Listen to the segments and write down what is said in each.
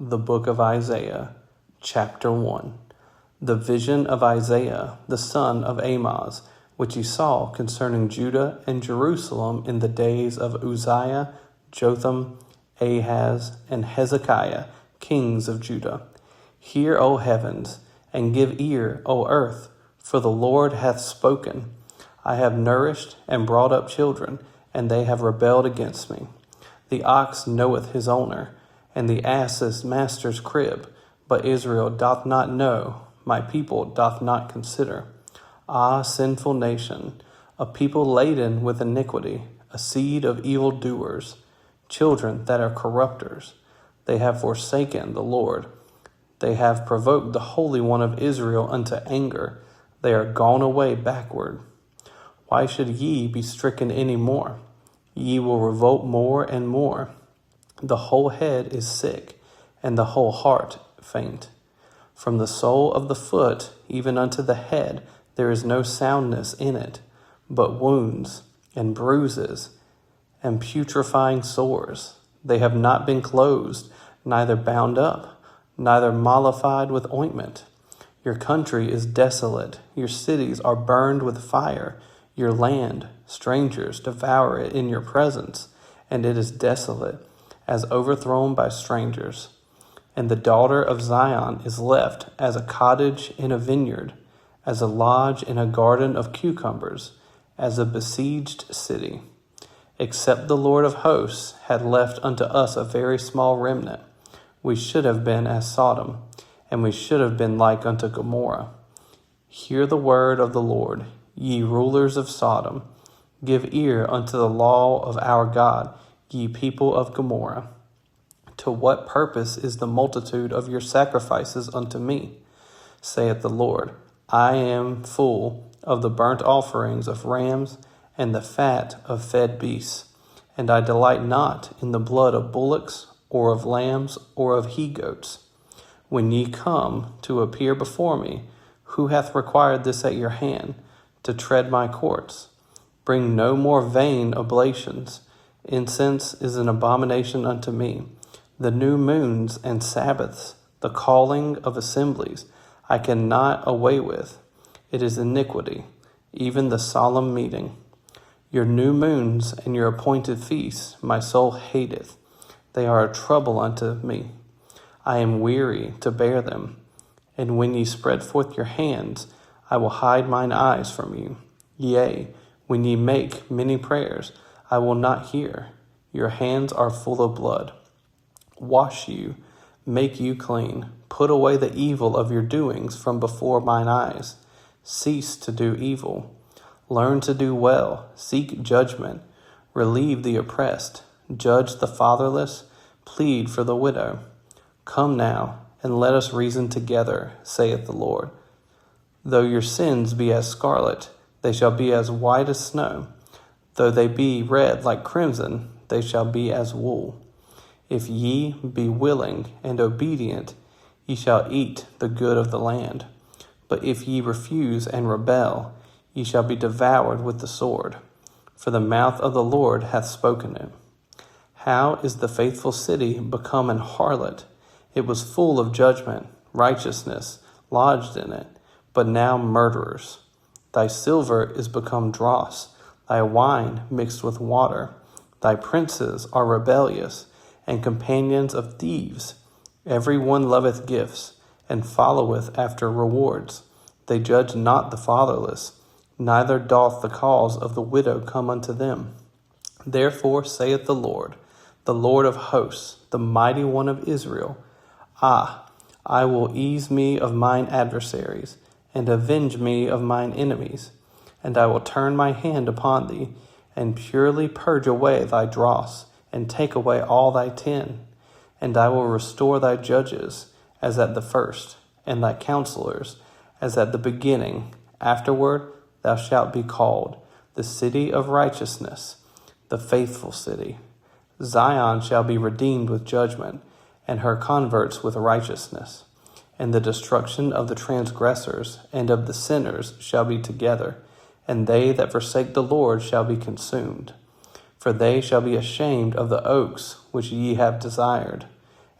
The Book of Isaiah, Chapter 1. The vision of Isaiah, the son of Amoz, which he saw concerning Judah and Jerusalem in the days of Uzziah, Jotham, Ahaz, and Hezekiah, kings of Judah. Hear, O heavens, and give ear, O earth, for the Lord hath spoken. I have nourished and brought up children, and they have rebelled against me. The ox knoweth his owner, and the ass his master's crib, but Israel doth not know, my people doth not consider. Ah, sinful nation, a people laden with iniquity, a seed of evil doers, children that are corrupters. They have forsaken the Lord. They have provoked the Holy One of Israel unto anger. They are gone away backward. Why should ye be stricken any more? Ye will revolt more and more. The whole head is sick, and the whole heart faint. From the sole of the foot even unto the head there is no soundness in it, but wounds and bruises and putrefying sores. They have not been closed, neither bound up, neither mollified with ointment. Your country is desolate, your cities are burned with fire, your land, strangers devour it in your presence, and it is desolate, as overthrown by strangers. And the daughter of Zion is left as a cottage in a vineyard, as a lodge in a garden of cucumbers, as a besieged city. Except the Lord of hosts had left unto us a very small remnant, we should have been as Sodom, and we should have been like unto Gomorrah. Hear the word of the Lord, ye rulers of Sodom. Give ear unto the law of our God, ye people of Gomorrah. To what purpose is the multitude of your sacrifices unto me? Saith the Lord, I am full of the burnt offerings of rams and the fat of fed beasts, and I delight not in the blood of bullocks or of lambs or of he-goats. When ye come to appear before me, who hath required this at your hand, to tread my courts? Bring no more vain oblations. Incense is an abomination unto me. The new moons and Sabbaths, the calling of assemblies, I cannot away with. It is iniquity, even the solemn meeting. Your new moons and your appointed feasts my soul hateth. They are a trouble unto me. I am weary to bear them. And when ye spread forth your hands, I will hide mine eyes from you. Yea, when ye make many prayers, I will not hear. Your hands are full of blood. Wash you, make you clean. Put away the evil of your doings from before mine eyes. Cease to do evil. Learn to do well. Seek judgment. Relieve the oppressed. Judge the fatherless. Plead for the widow. Come now, and let us reason together, saith the Lord. Though your sins be as scarlet, they shall be as white as snow. Though they be red like crimson, they shall be as wool. If ye be willing and obedient, ye shall eat the good of the land. But if ye refuse and rebel, ye shall be devoured with the sword. For the mouth of the Lord hath spoken it. How is the faithful city become an harlot? It was full of judgment, righteousness lodged in it, but now murderers. Thy silver is become dross, thy wine mixed with water. Thy princes are rebellious, and companions of thieves. Every one loveth gifts, and followeth after rewards. They judge not the fatherless, neither doth the cause of the widow come unto them. Therefore saith the Lord of hosts, the mighty one of Israel, I will ease me of mine adversaries, and avenge me of mine enemies. And I will turn my hand upon thee, and purely purge away thy dross, and take away all thy tin. And I will restore thy judges as at the first, and thy counselors as at the beginning. Afterward thou shalt be called the city of righteousness, the faithful city. Zion shall be redeemed with judgment, and her converts with righteousness. And the destruction of the transgressors and of the sinners shall be together, and they that forsake the Lord shall be consumed. For they shall be ashamed of the oaks which ye have desired,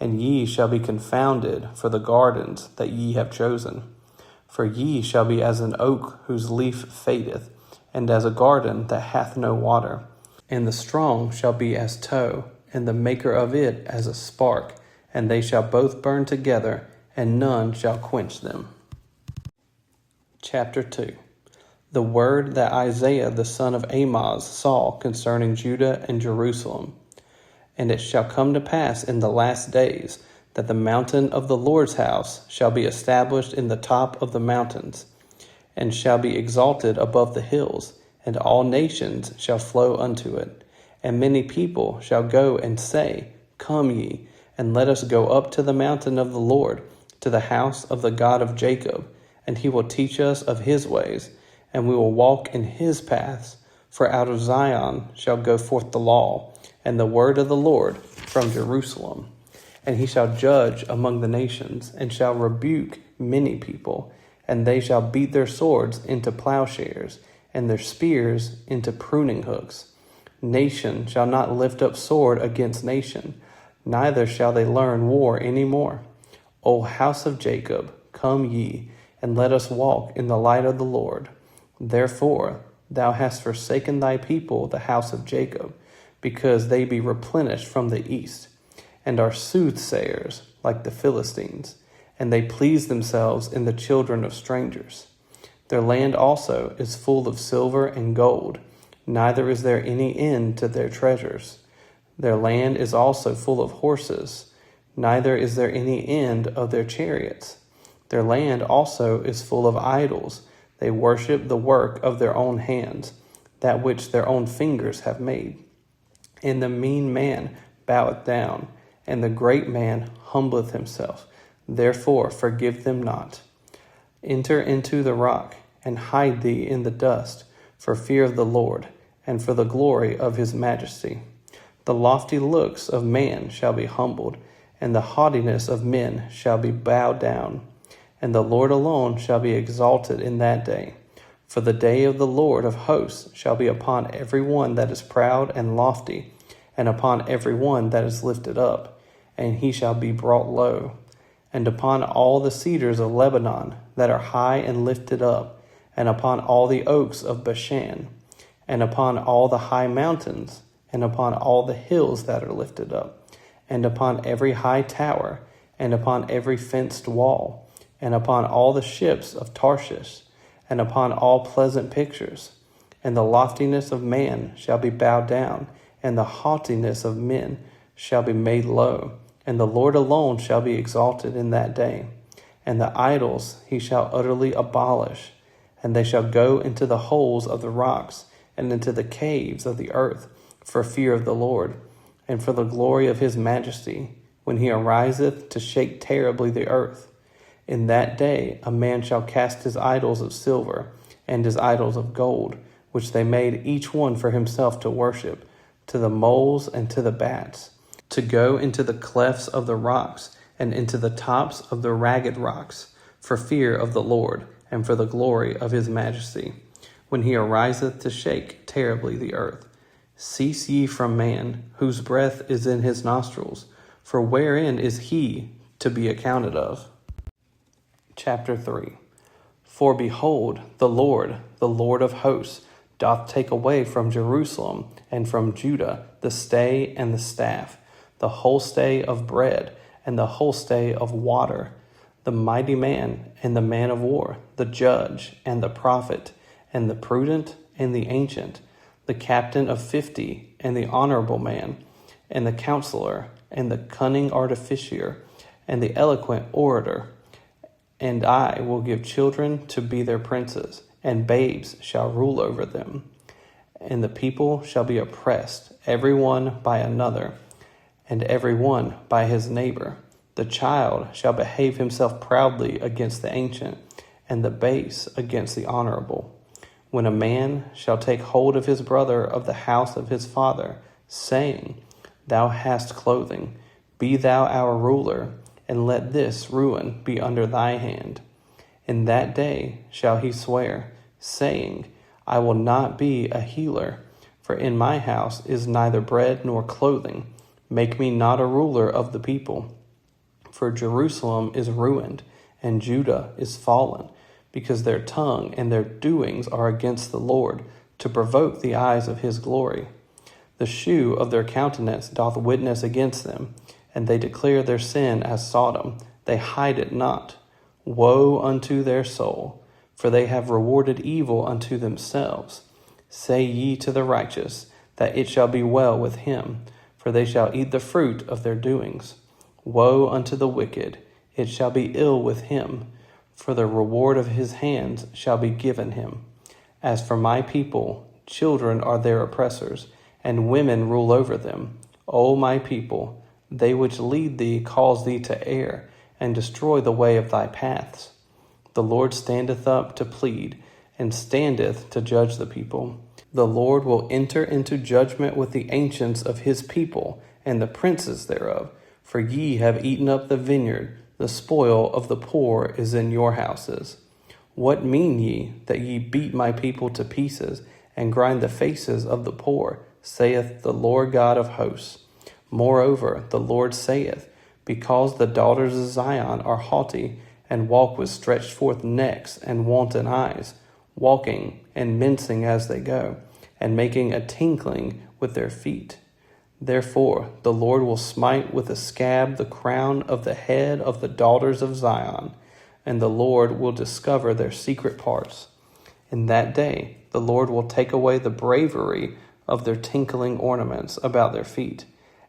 and ye shall be confounded for the gardens that ye have chosen. For ye shall be as an oak whose leaf fadeth, and as a garden that hath no water. And the strong shall be as tow, and the maker of it as a spark, and they shall both burn together, and none shall quench them. Chapter 2. The word that Isaiah the son of Amoz saw concerning Judah and Jerusalem. And it shall come to pass in the last days that the mountain of the Lord's house shall be established in the top of the mountains, and shall be exalted above the hills, and all nations shall flow unto it. And many people shall go and say, Come ye, and let us go up to the mountain of the Lord, to the house of the God of Jacob, and he will teach us of his ways, and we will walk in his paths. For out of Zion shall go forth the law, and the word of the Lord from Jerusalem. And he shall judge among the nations, and shall rebuke many people, and they shall beat their swords into plowshares, and their spears into pruning hooks. Nation shall not lift up sword against nation, neither shall they learn war any more. O house of Jacob, come ye, and let us walk in the light of the Lord. Therefore thou hast forsaken thy people, the house of Jacob, because they be replenished from the east, and are soothsayers like the Philistines, and they please themselves in the children of strangers. Their land also is full of silver and gold, neither is there any end to their treasures. Their land is also full of horses, neither is there any end of their chariots. Their land also is full of idols. They worship the work of their own hands, that which their own fingers have made. And the mean man boweth down, and the great man humbleth himself. Therefore forgive them not. Enter into the rock, and hide thee in the dust, for fear of the Lord, and for the glory of his majesty. The lofty looks of man shall be humbled, and the haughtiness of men shall be bowed down. And the Lord alone shall be exalted in that day. For the day of the Lord of hosts shall be upon every one that is proud and lofty, and upon every one that is lifted up, and he shall be brought low. And upon all the cedars of Lebanon that are high and lifted up, and upon all the oaks of Bashan, and upon all the high mountains, and upon all the hills that are lifted up, and upon every high tower, and upon every fenced wall, and upon all the ships of Tarshish, and upon all pleasant pictures. And the loftiness of man shall be bowed down, and the haughtiness of men shall be made low. And the Lord alone shall be exalted in that day. And the idols he shall utterly abolish, and they shall go into the holes of the rocks, and into the caves of the earth, for fear of the Lord, and for the glory of his majesty, when he ariseth to shake terribly the earth. In that day a man shall cast his idols of silver, and his idols of gold, which they made each one for himself to worship, to the moles and to the bats, to go into the clefts of the rocks, and into the tops of the ragged rocks, for fear of the Lord, and for the glory of his majesty, when he ariseth to shake terribly the earth. Cease ye from man, whose breath is in his nostrils, for wherein is he to be accounted of? Chapter 3. For behold, the Lord of hosts, doth take away from Jerusalem and from Judah the stay and the staff, the whole stay of bread and the whole stay of water, the mighty man and the man of war, the judge and the prophet, and the prudent and the ancient, the captain of 50 and the honorable man, and the counselor and the cunning artificer, and the eloquent orator. And I will give children to be their princes, and babes shall rule over them. And the people shall be oppressed, every one by another, and every one by his neighbor. The child shall behave himself proudly against the ancient, and the base against the honorable. When a man shall take hold of his brother of the house of his father, saying, Thou hast clothing, be thou our ruler, and let this ruin be under thy hand. In that day shall he swear, saying, I will not be a healer, for in my house is neither bread nor clothing. Make me not a ruler of the people. for Jerusalem is ruined, and Judah is fallen, because their tongue and their doings are against the Lord, to provoke the eyes of his glory. The shew of their countenance doth witness against them, and they declare their sin as Sodom, they hide it not. Woe unto their soul, for they have rewarded evil unto themselves. Say ye to the righteous, that it shall be well with him, for they shall eat the fruit of their doings. Woe unto the wicked, it shall be ill with him, for the reward of his hands shall be given him. As for my people, children are their oppressors, and women rule over them. O my people, they which lead thee cause thee to err, and destroy the way of thy paths. The Lord standeth up to plead, and standeth to judge the people. The Lord will enter into judgment with the ancients of his people, and the princes thereof. For ye have eaten up the vineyard, the spoil of the poor is in your houses. What mean ye, that ye beat my people to pieces, and grind the faces of the poor, saith the Lord God of hosts? Moreover, the Lord saith, because the daughters of Zion are haughty, and walk with stretched forth necks and wanton eyes, walking and mincing as they go, and making a tinkling with their feet. Therefore the Lord will smite with a scab the crown of the head of the daughters of Zion, and the Lord will discover their secret parts. In that day the Lord will take away the bravery of their tinkling ornaments about their feet,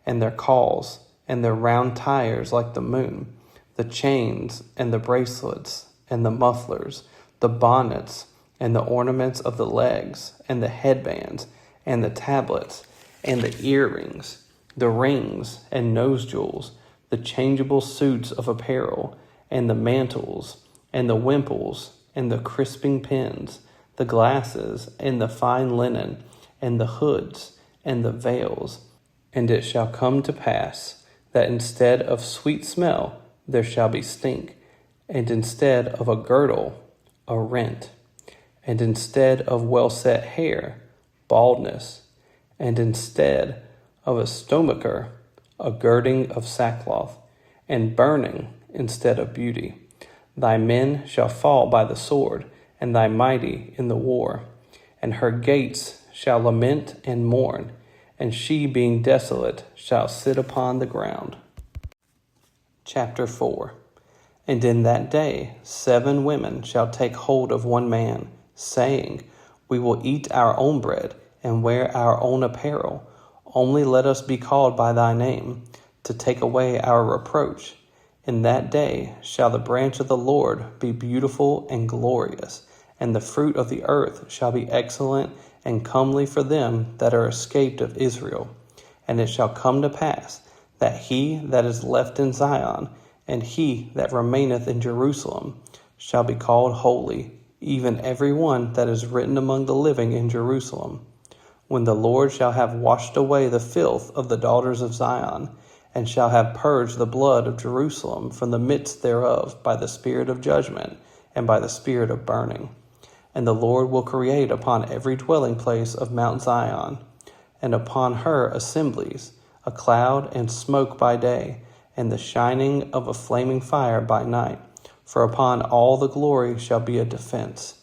and their cauls, and their round tires like the moon, the chains, and the bracelets, and the mufflers, the bonnets, and the ornaments of the legs, and the headbands, and the tablets, and the earrings, the rings and nose jewels, the changeable suits of apparel, and the mantles, and the wimples, and the crisping pins, the glasses, and the fine linen, and the hoods, and the veils. And it shall come to pass that instead of sweet smell there shall be stink, and instead of a girdle, a rent, and instead of well-set hair, baldness, and instead of a stomacher, a girding of sackcloth, and burning instead of beauty. Thy men shall fall by the sword, and thy mighty in the war. And her gates shall lament and mourn, and she being desolate shall sit upon the ground. Chapter 4. And in that day 7 women shall take hold of one man, saying, We will eat our own bread, and wear our own apparel. Only let us be called by thy name, to take away our reproach. In that day shall the branch of the Lord be beautiful and glorious, and the fruit of the earth shall be excellent and comely for them that are escaped of Israel. And it shall come to pass that he that is left in Zion, and he that remaineth in Jerusalem, shall be called holy, even every one that is written among the living in Jerusalem. When the Lord shall have washed away the filth of the daughters of Zion, and shall have purged the blood of Jerusalem from the midst thereof by the spirit of judgment and by the spirit of burning. And the Lord will create upon every dwelling place of Mount Zion, and upon her assemblies, a cloud and smoke by day, and the shining of a flaming fire by night. For upon all the glory shall be a defense.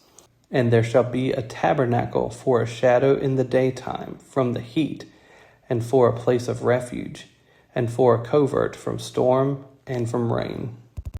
And there shall be a tabernacle for a shadow in the daytime from the heat, and for a place of refuge, and for a covert from storm and from rain.